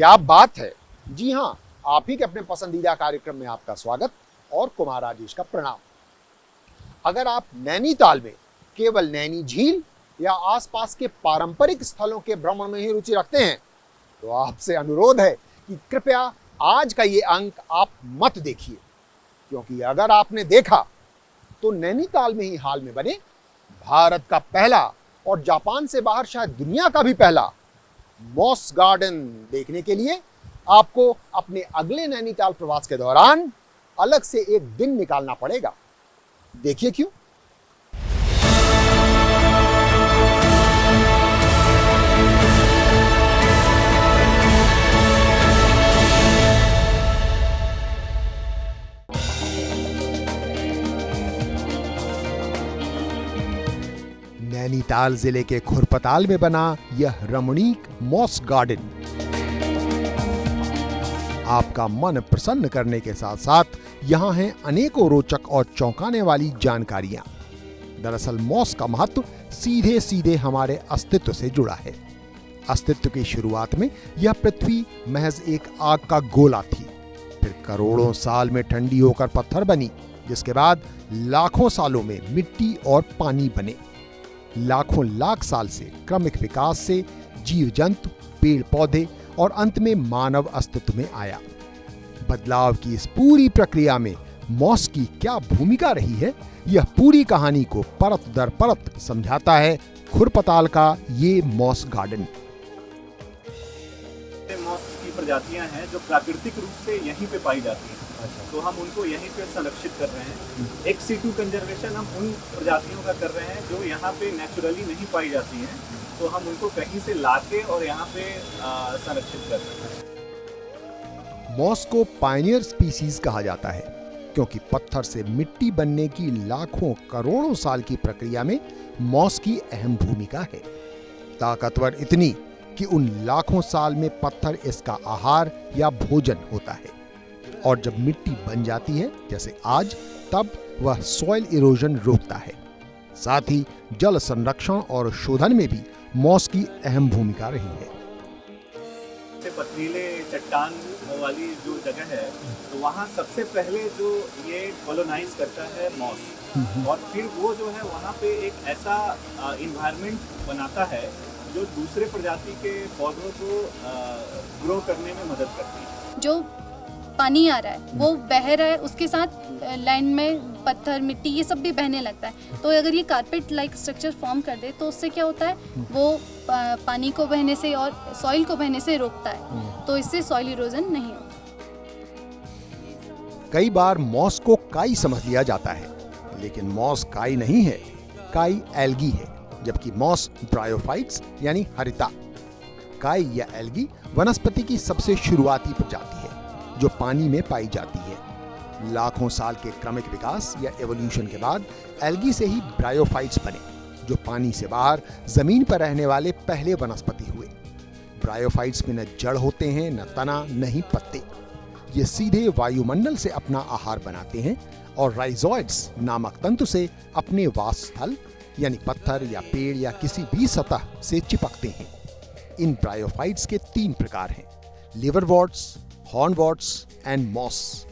क्या बात है। जी हाँ, आप ही के अपने पसंदीदा कार्यक्रम में आपका स्वागत और कुमार राजेश का प्रणाम। अगर आप नैनीताल में केवल नैनी झील या आसपास के पारंपरिक स्थलों के भ्रमण में ही रुचि रखते हैं तो आपसे अनुरोध है कि कृपया आज का ये अंक आप मत देखिए, क्योंकि अगर आपने देखा तो नैनीताल में ही हाल में बने भारत का पहला और जापान से बाहर शायद दुनिया का भी पहला मॉस गार्डन देखने के लिए आपको अपने अगले नैनीताल प्रवास के दौरान अलग से एक दिन निकालना पड़ेगा। देखिए क्यों। नैनीताल जिले के खुरपताल में बना यह रमणीक मॉस गार्डन आपका मन प्रसन्न करने के साथ साथ यहाँ हैं अनेकों रोचक और चौंकाने वाली जानकारियां। दरअसल मॉस का महत्व सीधे सीधे हमारे अस्तित्व से जुड़ा है। अस्तित्व की शुरुआत में यह पृथ्वी महज एक आग का गोला थी, फिर करोड़ों साल में ठंडी होकर पत्थर बनी, जिसके बाद लाखों सालों में मिट्टी और पानी बने। लाखों लाख साल से क्रमिक विकास से जीव जंतु, पेड़ पौधे और अंत में मानव अस्तित्व में आया। बदलाव की इस पूरी प्रक्रिया में मॉस की क्या भूमिका रही है, यह पूरी कहानी को परत दर परत समझाता है खुरपताल का ये मॉस गार्डन। मॉस की प्रजातियां हैं जो प्राकृतिक रूप से यहीं पे पाई जाती हैं। तो हम उनको यहीं पे संरक्षित कर रहे हैं। एक सीटू कंजर्वेशन हम उन प्रजातियों का कर रहे हैं जो यहाँ पे नेचुरली नहीं पाई जाती हैं, तो हम उनको कहीं से लाके और यहाँ पे संरक्षित कर रहे हैं। मॉस को पायनियर स्पीसीज कहा जाता है क्योंकि पत्थर से मिट्टी बनने की लाखों करोड़ों साल की प्रक्रिया में मॉस की अहम भूमिका है। ताकतवर इतनी कि उन लाखों साल में पत्थर इसका आहार या भोजन होता है, और जब मिट्टी बन जाती है जैसे आज, तब वह सॉइल इरोजन रोकता है। साथ ही जल संरक्षण और शोधन में भी मॉस की अहम भूमिका रही है। पथरीले चट्टान वाली जो जगह है, तो वहाँ सबसे पहले जो ये कॉलोनाइज करता है मॉस, और फिर वो जो है वहाँ पे एक ऐसा इन्वायरमेंट बनाता है जो दूसरे प्रजाति के पौधों को ग्रो करने में मदद करती है। जो पानी आ रहा है वो बह रहा है, उसके साथ लाइन में पत्थर, मिट्टी, ये सब भी बहने लगता है। तो अगर ये कारपेट लाइक स्ट्रक्चर फॉर्म कर दे तो उससे क्या होता है, वो पानी को बहने से और सॉइल को बहने से रोकता है, तो इससे सॉइल इरोजन नहीं होता। कई बार मॉस को काई समझ लिया जाता है, लेकिन मॉस काई नहीं है, काई एल्गी है, जबकि मॉस ब्रायोफाइट्स यानी हरिता। काई या एल्गी वनस्पति की सबसे शुरुआती प्रजाति है जो पानी में पाई जाती है। लाखों साल के क्रमिक विकास या एवोल्यूशन के बाद एल्गी से ही ब्रायोफाइट्स बने, जो पानी से बाहर जमीन पर रहने वाले पहले वनस्पति हुए। ब्रायोफाइट्स में न जड़ होते हैं, न तना, न ही पत्ते। ये सीधे वायुमंडल से अपना आहार बनाते हैं और राइजोइड्स नामक तंतु से अपने वास स्थल यानी पत्थर या पेड़ या किसी भी सतह से चिपकते हैं। इन ब्रायोफाइट्स के 3 प्रकार हैं: लिवरवॉर्ट्स, हॉर्नवॉर्ट्स एंड मॉस।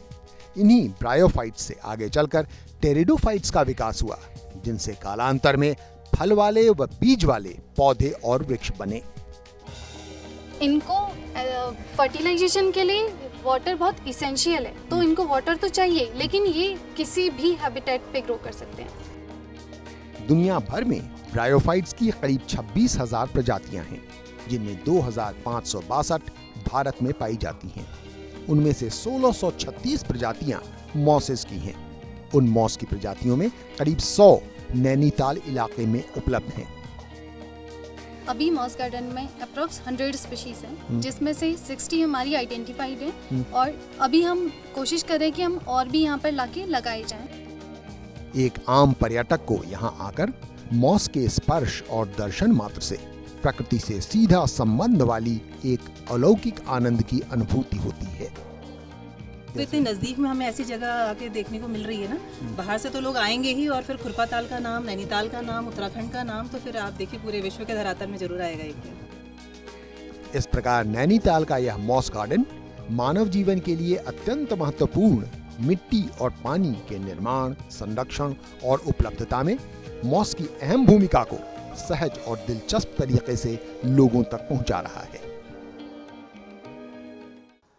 इन्हीं ब्रायोफाइट्स से आगे चलकर टेरिडोफाइट्स का विकास हुआ, जिनसे कालांतर में फल वाले व बीज वाले पौधे और वृक्ष बने। इनको फर्टिलाइजेशन के लिए वाटर बहुत इसेंशियल है, तो इनको वाटर तो चाहिए, लेकिन ये किसी भी हैबिटेट पे ग्रो कर सकते हैं। दुनिया भर में ब्रायोफाइट्स की करीब 26,000 प्रजातियां हैं, जिनमें 2,562 भारत में पाई जाती हैं। उनमें से 1636 प्रजातियां मॉसेस की हैं। उन मॉस की प्रजातियों में करीब 100 नैनीताल इलाके में उपलब्ध हैं। अभी मॉस गार्डन में अप्रोक्स 100 स्पीशीज हैं, जिसमें से 60 हमारी आइडेंटिफाइड हैं, और अभी हम कोशिश कर रहे हैं कि हम और भी यहाँ पर लाके लगाए जाएं। एक आम पर्यटक को यहाँ आकर मॉस के स्पर्श और दर्शन मात्र से प्रकृति से सीधा संबंध वाली एक अलौकिक आनंद की अनुभूति होती है। तो इतने नज़दीक में हमें ऐसी जगह आके देखने को मिल रही है ना, बाहर से तो लोग आएंगे ही, और फिर खुरपाताल का नाम, नैनीताल का नाम, उत्तराखंड का नाम, तो फिर आप देखिए पूरे विश्व के धरातल में जरूर आएगा एक दिन। इस प्रकार नैनीताल का यह मॉस गार्डन मानव जीवन के लिए अत्यंत महत्वपूर्ण मिट्टी और पानी के निर्माण, संरक्षण और उपलब्धता में मॉस की अहम भूमिका को सहज और दिलचस्प तरीके से लोगों तक पहुंचा रहा है।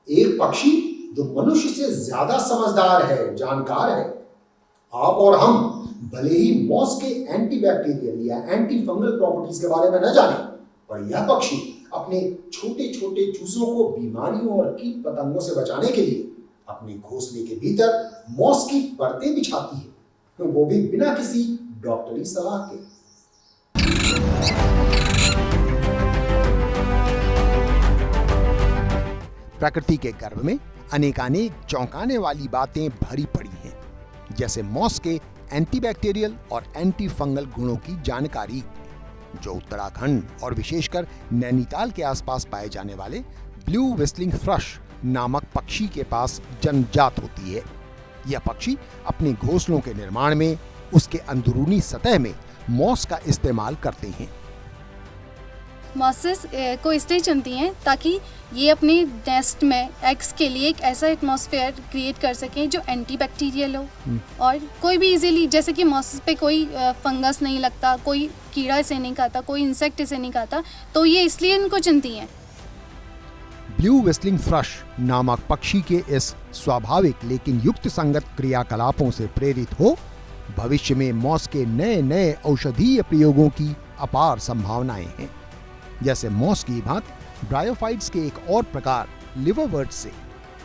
एक पक्षी जो मनुष्य से ज्यादा समझदार है, जानकार है। आप और हम भले ही मॉस के एंटीबैक्टीरियल या एंटी फंगल प्रॉपर्टीज के बारे में न जाने, पर यह पक्षी अपने छोटे छोटे चूजों को बीमारियों और कीट पतंगों से बचाने के लिए अपने घोंसले के भीतर मॉस की परतें बिछाती है, वो भी बिना किसी डॉक्टरी सलाह के। प्रकृति के गर्भ में अनेकानेक चौंकाने वाली बातें भरी पड़ी हैं, जैसे मॉस के एंटीबैक्टीरियल और एंटी फंगल गुणों की जानकारी, जो उत्तराखंड और विशेषकर नैनीताल के आसपास पाए जाने वाले ब्लू व्हिस्टलिंग थ्रश नामक पक्षी के पास जन्मजात होती है। यह पक्षी अपने घोंसलों के निर्माण में उसके अंदरूनी सतह में मॉस का इस्तेमाल करते हैं। मॉसेस को इसलिए चुनती हैं ताकि ये अपने नेस्ट में एग्स के लिए एक ऐसा एटमॉस्फेयर क्रिएट कर सकें जो एंटीबैक्टीरियल हो और कोई भी इजीली, जैसे कि मॉसेस पे कोई फंगस नहीं लगता, कोई कीड़ा इसे नहीं खाता, कोई इंसेक्ट इसे नहीं खाता, तो ये इसलिए इनको चुनती हैं। ब्लू व्हिस्टलिंग थ्रश नामक पक्षी के इस स्वाभाविक लेकिन युक्त संगत क्रियाकलापों से प्रेरित हो भविष्य में मॉस के नए नए औषधीय प्रयोगों की अपार संभावनाएं हैं। जैसे मॉस की भांति ब्रायोफाइट्स के एक और प्रकार लिवरवर्ट्स से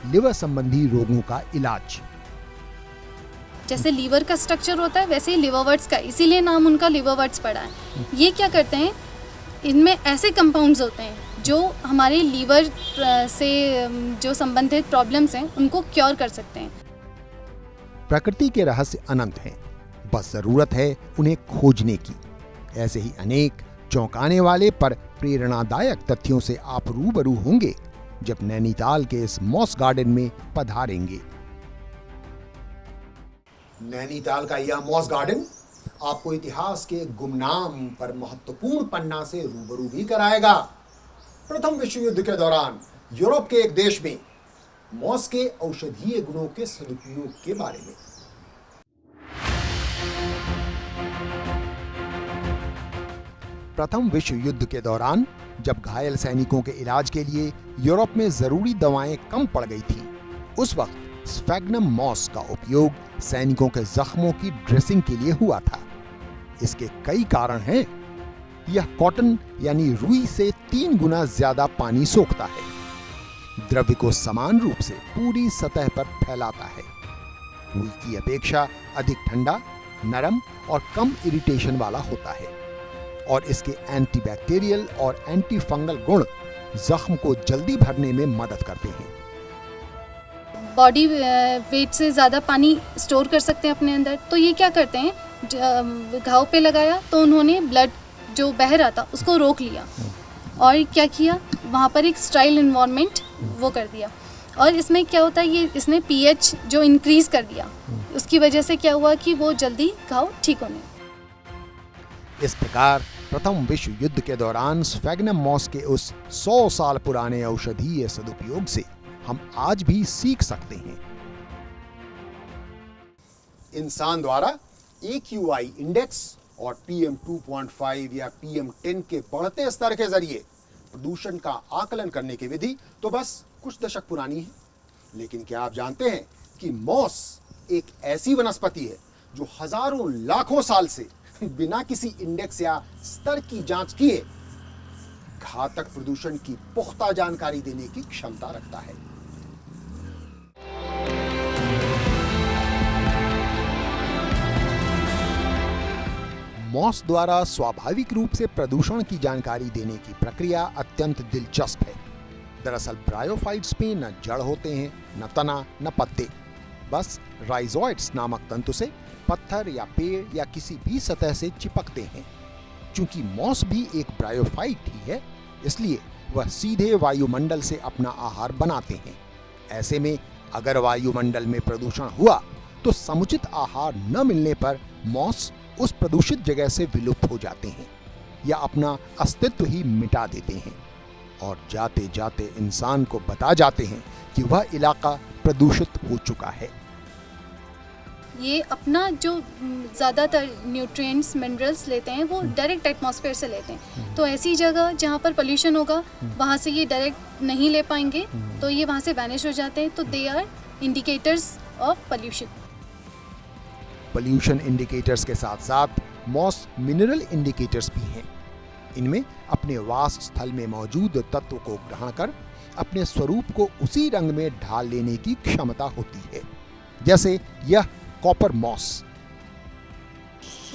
लिवर संबंधी रोगों का इलाज। जैसे लीवर का स्ट्रक्चर होता है वैसे ही लिवरवर्ट्स का, इसीलिए नाम उनका लिवरवर्ट्स पड़ा है। ये क्या करते हैं, इनमें ऐसे कंपाउंड्स होते हैं जो हमारे लीवर से जो संबंधित प्रॉब्लम्स हैं उनको क्योर कर सकते हैं। प्रकृति के रहस्य अनंत हैं, बस जरूरत है उन्हें खोजने की। ऐसे ही अनेक चौंकाने वाले पर प्रेरणादायक तथ्यों से आप रूबरू होंगे जब नैनीताल के इस मॉस गार्डन में पधारेंगे। नैनीताल का यह मॉस गार्डन आपको इतिहास के गुमनाम पर महत्वपूर्ण पन्ना से रूबरू भी कराएगा। प्रथम विश्व युद्ध के दौरान यूरोप के एक देश में मॉस के औषधीय गुणों के सदुपयोग के बारे में। प्रथम विश्व युद्ध के दौरान जब घायल सैनिकों के इलाज के लिए यूरोप में जरूरी दवाएं कम पड़ गई थी, उस वक्त स्फैग्नम मॉस का उपयोग सैनिकों के जख्मों की ड्रेसिंग के लिए हुआ था। इसके कई कारण हैं। यह कॉटन यानी रुई से 3 गुना ज्यादा पानी सोखता है, द्रव्य को समान रूप से पूरी सतह पर फैलाता है, रुई की अपेक्षा अधिक ठंडा, नरम और कम इरिटेशन वाला होता है, और इसके एंटीबैक्टीरियल और एंटी फंगल गुण जख्म को जल्दी भरने में मदद करते हैं। बॉडी वेट से ज़्यादा पानी स्टोर कर सकते हैं अपने अंदर, तो ये क्या करते हैं, घाव पे लगाया तो उन्होंने ब्लड जो बह रहा था उसको रोक लिया और क्या किया, वहाँ पर एक स्टाइल इन्वायरमेंट वो कर दिया। और इसमें क्या होता है, ये इसने पीएच जो इंक्रीज कर दिया, उसकी वजह से क्या हुआ कि वो जल्दी घाव ठीक होने। इस प्रकार प्रथम विश्व युद्ध के दौरान स्फैग्नम मॉस के उस 100 साल पुराने औषधीय सदुपयोग से हम आज भी सीख सकते हैं। इंसान द्वारा AQI इंडेक्स और PM 2.5 या PM 10 के बढ़ते स्तर के जरिए प्रदूषण का आकलन करने की विधि तो बस कुछ दशक पुरानी है, लेकिन क्या आप जानते हैं कि मॉस एक ऐसी वनस्पति है जो हजारों लाखों साल से बिना किसी इंडेक्स या स्तर की जांच किए घातक प्रदूषण की पुख्ता जानकारी देने की क्षमता रखता है। मॉस द्वारा स्वाभाविक रूप से प्रदूषण की जानकारी देने की प्रक्रिया अत्यंत दिलचस्प है। दरअसल ब्रायोफाइट्स में न जड़ होते हैं, न तना, न पत्ते, बस राइजोइड्स नामक तंतु से पत्थर या पेड़ या किसी भी सतह से चिपकते हैं। चूंकि मॉस भी एक ब्रायोफाइट ही है, इसलिए वह सीधे वायुमंडल से अपना आहार बनाते हैं। ऐसे में अगर वायुमंडल में प्रदूषण हुआ तो समुचित आहार न मिलने पर मॉस उस प्रदूषित जगह से विलुप्त हो जाते हैं या अपना अस्तित्व ही मिटा देते हैं। और जाते जाते इंसान को बता जाते हैं कि वह इलाका प्रदूषित हो चुका है। ये अपना जो ज़्यादातर न्यूट्रिएंट्स मिनरल्स लेते हैं वो डायरेक्ट एटमॉस्फेयर से लेते हैं। तो ऐसी जगह जहाँ पर पोल्यूशन होगा वहाँ से ये डायरेक्ट नहीं ले पाएंगे, तो ये वहाँ से वैनिश हो जाते हैं। तो they are indicators of pollution. Pollution indicators के साथ साथ मॉस मिनरल इंडिकेटर्स भी हैं। इनमें अपने वास स्थल में मौजूद तत्व को ग्रहण कर अपने स्वरूप को उसी रंग में ढाल लेने की क्षमता होती है। जैसे यह कॉपर मॉस।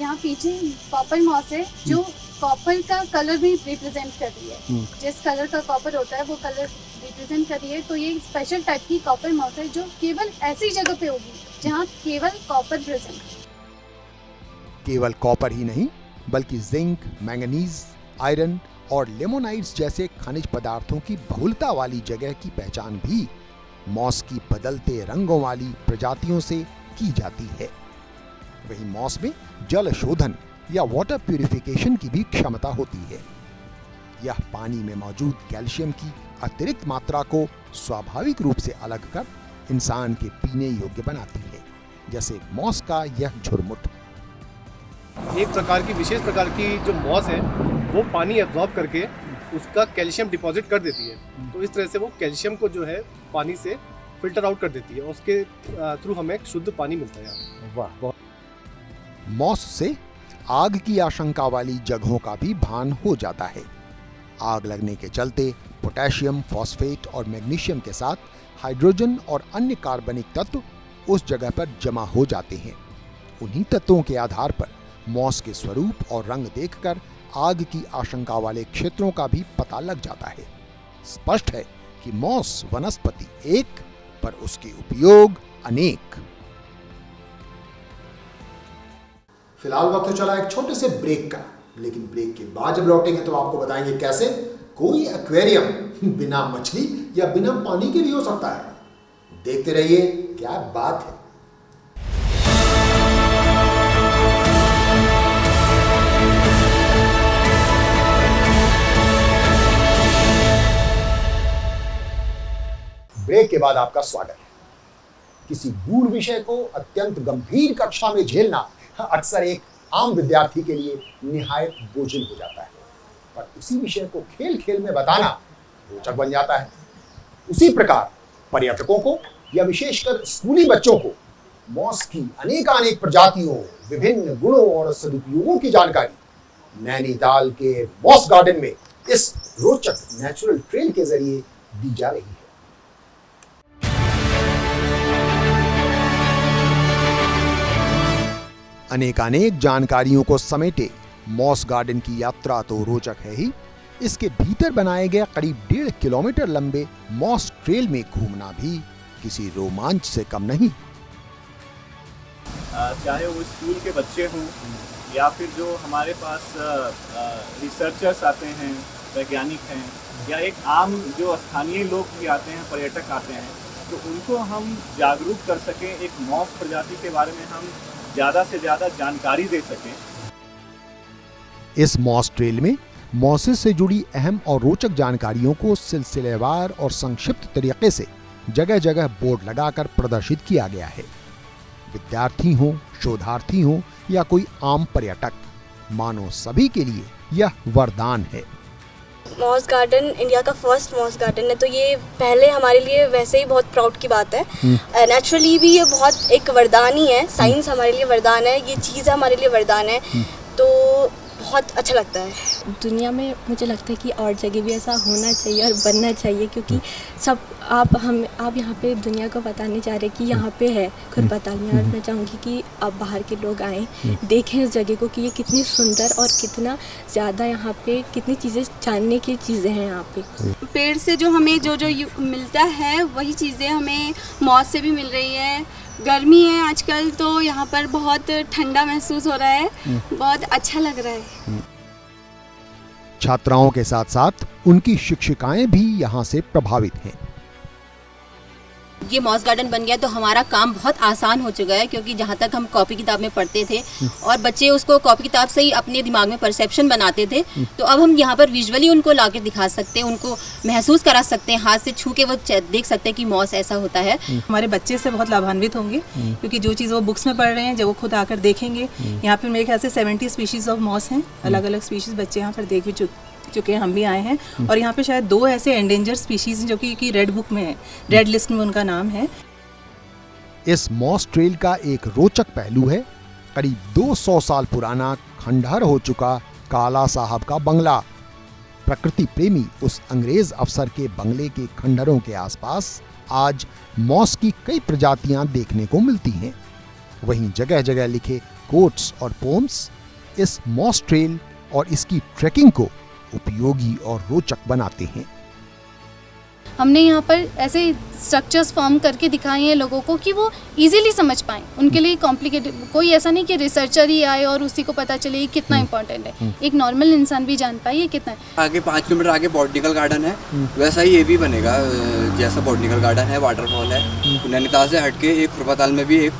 यहाँ पीछे कॉपर मॉस है जो कॉपर का कलर भी रिप्रेजेंट कर रही है। जिस कलर का कॉपर होता है वो कलर रिप्रेजेंट कर रही है। तो ये स्पेशल टाइप की कॉपर मॉस है जो केवल ऐसी जगह पे होगी जहाँ केवल कॉपर प्रेजेंट है। केवल कॉपर ही नहीं बल्कि जिंक, मैंगनीज, आयरन और लेमोनाइड्स जैसे खनिज पदार्थों की बहुलता वाली जगह की पहचान भी मॉस की बदलते रंगों वाली प्रजातियों से की जाती है। वहीं मॉस में जल शोधन या वाटर प्यूरिफिकेशन की भी क्षमता होती है। यह पानी में मौजूद कैल्शियम की अतिरिक्त मात्रा को स्वाभाविक रूप से अलग कर इंसान के पीने योग्य बनाती है, जैसे मॉस का यह झुरमुट। एक प्रकार की विशेष प्रकार की जो मॉस है वो पानी एब्जॉर्ब करके उसका कैल्शियम डिपॉजिट कर देती है। तो इस तरह से वो कैल्शियम को जो है पानी से फिल्टर आउट कर देती है और उसके थ्रू हमें शुद्ध पानी मिलता है। वाह। मॉस से आग की आशंका वाली जगहों का भी भान हो जाता है। आग लगने के चलते पोटेशियम, फॉस्फेट और मैग्नीशियम के साथ हाइड्रोजन और अन्य कार्बनिक तत्व उस जगह पर जमा हो जाते हैं। उन्हीं तत्वों के आधार पर मॉस के स्वरूप और रंग देखकर आग की आशंका वाले क्षेत्रों का भी पता लग जाता है। स्पष्ट है कि मॉस वनस्पति एक, पर उसके उपयोग अनेक। फिलहाल वक्त तो चला एक छोटे से ब्रेक का, लेकिन ब्रेक के बाद जब लौटेंगे तो आपको बताएंगे कैसे कोई एक्वेरियम बिना मछली या बिना पानी के भी हो सकता है। देखते रहिए, क्या बात है। ब्रेक के बाद आपका स्वागत है। किसी गूढ़ विषय को अत्यंत गंभीर कक्षा में झेलना अक्सर एक आम विद्यार्थी के लिए निहायत बोझिल हो जाता है, पर उसी विषय को खेल खेल में बताना रोचक बन जाता है। उसी प्रकार पर्यटकों को या विशेषकर स्कूली बच्चों को मॉस की अनेकानेक प्रजातियों, विभिन्न गुणों और सदुपयोगों की जानकारी नैनीताल के मॉस गार्डन में इस रोचक नेचुरल ट्रेल के जरिए दी जा रही है। अनेकानेक जानकारियों को समेटे मॉस गार्डन की यात्रा तो रोचक है ही, इसके भीतर बनाए गए करीब 1.5 किलोमीटर लंबे मॉस ट्रेल में घूमना भी किसी रोमांच से कम नहीं। चाहे वो स्कूल के बच्चे हों या फिर जो हमारे पास रिसर्चर्स आते हैं, वैज्ञानिक हैं, या एक आम जो स्थानीय लोग भी आते हैं, पर्यटक आते हैं, तो उनको हम जागरूक कर सकें, एक मॉस प्रजाति के बारे में हम ज़्यादा से ज़्यादा जानकारी दे सकें। इस मॉस ट्रेल में मॉसेस से जुड़ी अहम और रोचक जानकारियों को सिलसिलेवार और संक्षिप्त तरीके से जगह जगह बोर्ड लगाकर प्रदर्शित किया गया है। विद्यार्थी हो, शोधार्थी हो या कोई आम पर्यटक, मानो सभी के लिए यह वरदान है। मॉस गार्डन इंडिया का फर्स्ट मॉस गार्डन है, तो ये पहले हमारे लिए वैसे ही बहुत प्राउड की बात है। नेचुरली भी ये बहुत एक वरदान ही है। साइंस हमारे लिए वरदान है, ये चीज़ हमारे लिए वरदान है, तो बहुत अच्छा लगता है। दुनिया में मुझे लगता है कि और जगह भी ऐसा होना चाहिए और बनना चाहिए, क्योंकि सब आप यहाँ पे दुनिया को बताने जा रहे हैं कि यहाँ पे है खुरपाताल में, और मैं चाहूँगी कि आप बाहर के लोग आएँ, देखें इस जगह को कि ये कितनी सुंदर और कितना ज़्यादा यहाँ पे कितनी चीज़ें जानने की चीज़ें हैं यहाँ पे। पेड़ से जो हमें जो मिलता है वही चीज़ें हमें मॉस से भी मिल रही है। गर्मी है आजकल, तो यहाँ पर बहुत ठंडा महसूस हो रहा है, बहुत अच्छा लग रहा है। छात्राओं के साथ साथ उनकी शिक्षिकाएं भी यहाँ से प्रभावित हैं। ये मॉस गार्डन बन गया तो हमारा काम बहुत आसान हो चुका है, क्योंकि जहाँ तक हम कॉपी किताब में पढ़ते थे और बच्चे उसको कॉपी किताब से ही अपने दिमाग में परसेप्शन बनाते थे, तो अब हम यहाँ पर विजुअली उनको ला के दिखा सकते हैं, उनको महसूस करा सकते हैं, हाथ से छू के वो देख सकते हैं कि मॉस ऐसा होता है। हमारे बच्चे से बहुत लाभान्वित होंगे, क्योंकि जो चीज़ वो बुक्स में पढ़ रहे हैं जब वो खुद आकर देखेंगे, यहाँ पर मेरे ख्याल से 70 स्पीशीज़ ऑफ मॉस हैं, अलग अलग स्पीशीज़ बच्चे यहाँ पर देख भी चुके हैं, हम भी आए हैं। और यहाँ पे शायद 2 ऐसे एंडेंजर स्पीशीज जो कि रेड बुक में है, रेड लिस्ट में उनका नाम है। इस मॉस ट्रेल का एक रोचक पहलू है करीब 200 साल पुराना खंडहर हो चुका काला साहब का बंगला। प्रकृति प्रेमी उस अंग्रेज अफसर के बंगले के खंडहरों के आसपास आज मॉस की कई प्रजातियां देखने को मिलती हैं। वहीं जगह जगह लिखे कोट्स और पोम्स इस मॉस ट्रेल और इसकी ट्रैकिंग को उपयोगी और रोचक बनाते हैं। हमने यहाँ पर ऐसे स्ट्रक्चर्स फॉर्म करके दिखाए हैं लोगों को कि वो इजीली समझ पाएं। उनके लिए कॉम्प्लिकेटेड कोई ऐसा नहीं कि रिसर्चर ही आए और उसी को पता चले कितना इम्पोर्टेंट है, एक नॉर्मल इंसान भी जान पाए ये कितना है। आगे 5 किलोमीटर आगे बॉटनिकल गार्डन है, वैसा ही ये भी बनेगा। जैसा बॉटनिकल गार्डन है, वाटरफॉल है, नैनीताल से हटके एक खुरपाताल में भी एक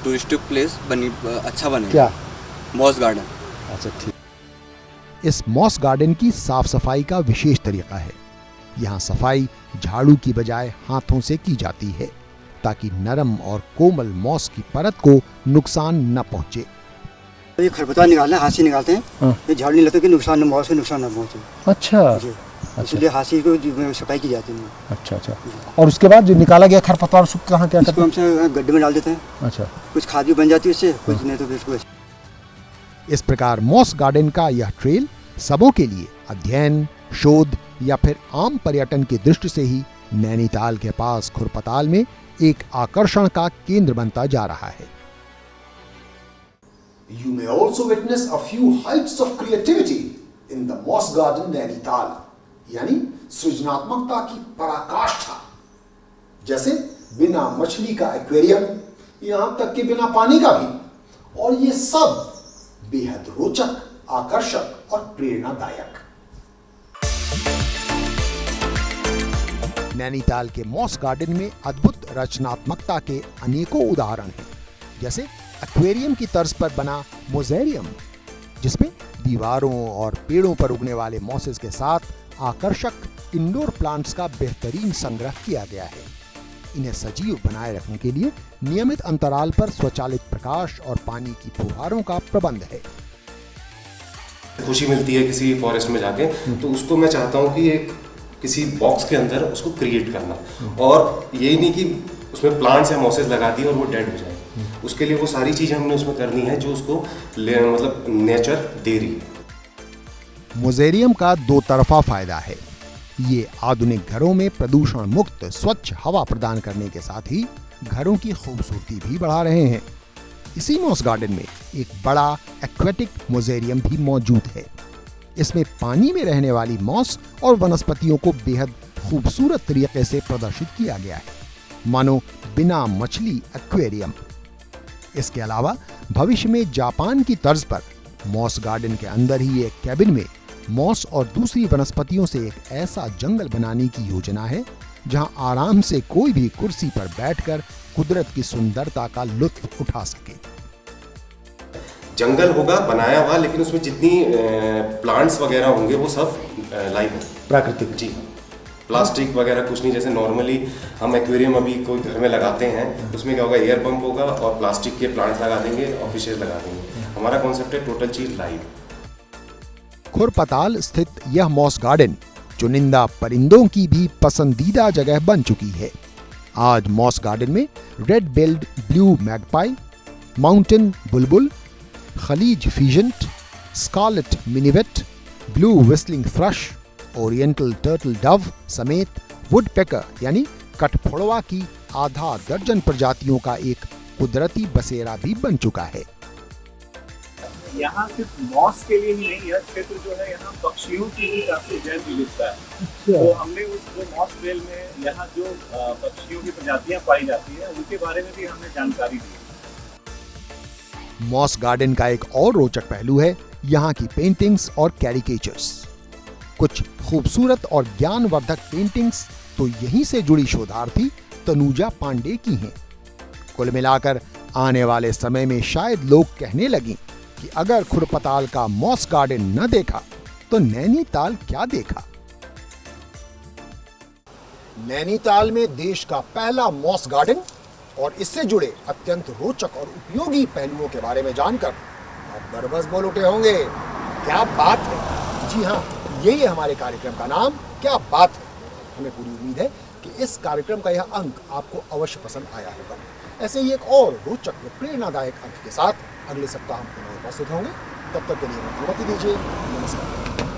टूरिस्ट प्लेस अच्छा बनेगा। क्या? Moss garden. अच्छा ठीक। इस मॉस गार्डन की साफ सफाई का विशेष तरीका है। यहाँ सफाई झाड़ू की बजाय हाथों से की जाती है ताकि नरम और कोमल मॉस की परत को नुकसान न पहुँचे। तो ये खरपतवार निकालना हाथ से निकालते हैं, ये झाड़ू नहीं लगता कि नुकसान न मॉस को नुकसान न पहुँचे। अच्छा, इसलिए हाथ से को सफाई की जाती है। अच्छा अच्छा। और उसके बाद जो निकाला गया खरपतवार उसको कहाँ क्या करते हैं? हम गड्ढे में डाल देते हैं। अच्छा। कुछ खाद भी बन जाती है उससे, कुछ नहीं तो फिर उसको। इस प्रकार मॉस गार्डन का यह ट्रेल सबों के लिए अध्ययन, शोध या फिर आम पर्यटन की दृष्टि से ही नैनीताल के पास खुरपताल में एक आकर्षण का केंद्र बनता जा रहा है। You may also witness a few heights of creativity in the Moss Garden Nainital, यानी सृजनात्मकता की पराकाष्ठा। जैसे बिना मछली का एक्वेरियम, यहां तक कि बिना पानी का भी, और ये सब बेहद रोचक, आकर्षक और प्रेरणादायक। नैनीताल के मॉस गार्डन में अद्भुत रचनात्मकता के अनेकों उदाहरण हैं, जैसे एक्वेरियम की तर्ज पर बना मोज़ेरियम, जिसमें दीवारों और पेड़ों पर उगने वाले मॉसेस के साथ आकर्षक इंडोर प्लांट्स का बेहतरीन संग्रह किया गया है। इन्हें सजीव बनाए रखने के लिए नियमित अंतराल पर स्वचालित प्रकाश और पानी की फुहारों का प्रबंध है। खुशी मिलती है किसी फॉरेस्ट में जाके, तो उसको मैं चाहता हूँ कि एक किसी बॉक्स के अंदर उसको क्रिएट करना, और यही नहीं कि उसमें प्लांट्स या मॉसेस लगा दिए और वो डेड हो जाए। उसके लिए वो सारी चीज़ें हमने उसमें करनी है जो उसको मतलब नेचर दे रही है। मोज़ेरियम का 2 तरफा फायदा है। ये आधुनिक घरों में प्रदूषण मुक्त स्वच्छ हवा प्रदान करने के साथ ही घरों की खूबसूरती भी बढ़ा रहे हैं। इसी मॉस गार्डन में एक बड़ा एक्वेटिक मोज़ेरियम भी मौजूद है। इसमें पानी में रहने वाली मॉस और वनस्पतियों को बेहद खूबसूरत तरीके से प्रदर्शित किया गया है, मानो बिना मछली एक्वेरियम। इसके अलावा भविष्य में जापान की तर्ज पर मॉस गार्डन के अंदर ही एक कैबिन में मॉस और दूसरी वनस्पतियों से एक ऐसा जंगल बनाने की योजना है जहां आराम से कोई भी कुर्सी पर बैठकर कुदरत की सुंदरता का लुत्फ उठा सके। जंगल होगा बनाया हुआ, लेकिन उसमें जितनी प्लांट्स वगैरह होंगे वो सब लाइव होंगे, प्राकृतिक। जी, प्लास्टिक वगैरह कुछ नहीं। जैसे नॉर्मली हम एक्वेरियम अभी कोई घर में लगाते हैं, उसमें क्या होगा, एयर पंप होगा और प्लास्टिक के प्लांट्स लगा देंगे और फिशेज लगा देंगे। हमारा कॉन्सेप्ट है टोटल चीज लाइव। खुरपताल स्थित यह मॉस गार्डन चुनिंदा परिंदों की भी पसंदीदा जगह बन चुकी है। आज मॉस गार्डन में red billed blue magpie, mountain bulbul, kalij pheasant, scarlet minivet, blue whistling thrush, oriental turtle dove समेत वुडपेकर यानी कठफोड़वा की आधा दर्जन प्रजातियों का एक कुदरती बसेरा भी बन चुका है। यहाँ सिर्फ मॉस के लिए ही नहीं, यह क्षेत्र जो है यहाँ पक्षियों की भी काफी जैव विविधता है। तो हमने उस जो मॉस ट्रेल में यहाँ जो पक्षियों की प्रजातियां पाई जाती है उनके बारे में भी हमने जानकारी दी। मॉस गार्डन का एक और रोचक पहलू है यहाँ की पेंटिंग्स और कैरिकेचर्स। कुछ खूबसूरत और ज्ञानवर्धक पेंटिंग्स तो यहीं से जुड़ी शोधार्थी तनुजा पांडे की हैं। कुल मिलाकर आने वाले समय में शायद लोग कहने लगें कि अगर खुरपताल का मॉस गार्डन न देखा तो नैनीताल क्या देखा। नैनीताल में देश का पहला मॉस गार्डन और इससे जुड़े अत्यंत रोचक और उपयोगी पहलुओं के बारे में जानकर आप बरबस बोल उठे होंगे, क्या बात है। जी हाँ, यही है हमारे कार्यक्रम का नाम, क्या बात है। हमें पूरी उम्मीद है कि इस कार्यक्रम का यह अंक आपको अवश्य पसंद आया होगा। ऐसे ही एक और रोचक व प्रेरणादायक अंक के साथ अगले सप्ताह हम पुनः उपस्थित होंगे। तब तक के लिए अनुमति दीजिए। नमस्कार।